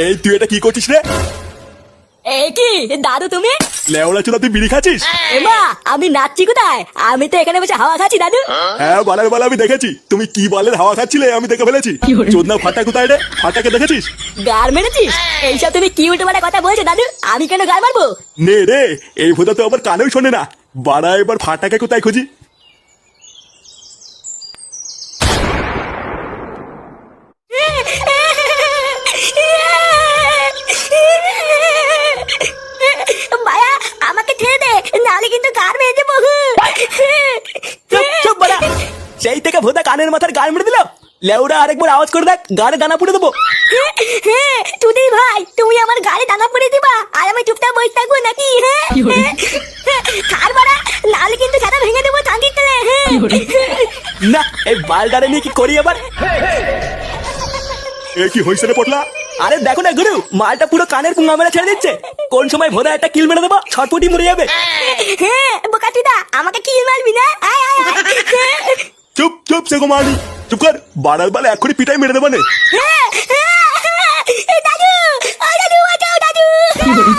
এই তুই এটা কি করছিস রে? এই কি দাদু তুমি? লেওড়া চোদা তুই বিড়ি খাচ্ছিস? এমা আমি নাচছি কোথায়? আমি তো এখানে বসে হাওয়া খাচ্ছি দাদু। হ্যাঁ বালের বাল আমি দেখেছি, তুমি কি বালের হাওয়া খাচ্ছিলে আমি দেখে ফেলেছি। চোদনা ফাটা কোথায় রে? ফাটাকে দেখেছিস? গার মেরেছিস? এইসব তুমি কি উল্টো পাল্টা কথা বলছো দাদু? আমি কেন গার মারবো? নে রে, এই ভোদা তো আবার কানেও শোনে না। বাড়া এবার ফাটাকে কোথায় খুঁজি? মায়া আমাকে ছেড়ে দে, নালে কিন্তু গার মেরে দেবো। চুপ চুপ বাড়া। সেই থেকে ভোদা কানের মাথার গান মেরে দিল। লেউড়া আরেকবার আওয়াজ করে দেখ, গানে দানা পুড়ে দেবো। তুই ভাই তুমি আমার গাড়ি দানা পরে দিবা আর আমি চুপচাপ বসে থাকবো নাকি? কার বাড়া, নালে কিন্তু সাদা ভেঙে দেবো চাঁদির তেলে। না এই বালডারে নিয়ে কি করি আবার? এ কি হয়েছে রে পটলা? আরে দেখো না গুরু, মালটা পুরো কানের পুঙ্গা মেরে ছেড়ে দিচ্ছে। কোন সময় ভোদা একটা কিল মেরে দেবো, ছটপটি মরে যাবে। বোকাচুদা আমাকে কি মারবি না? আয় আয় আয়। চুপ চুপ সে মারি, চুপ কর। বাড়ার বালে এখনই পিটাই মেরে দেবানে। দাদু, ও দাদু বাঁচাও দাদু।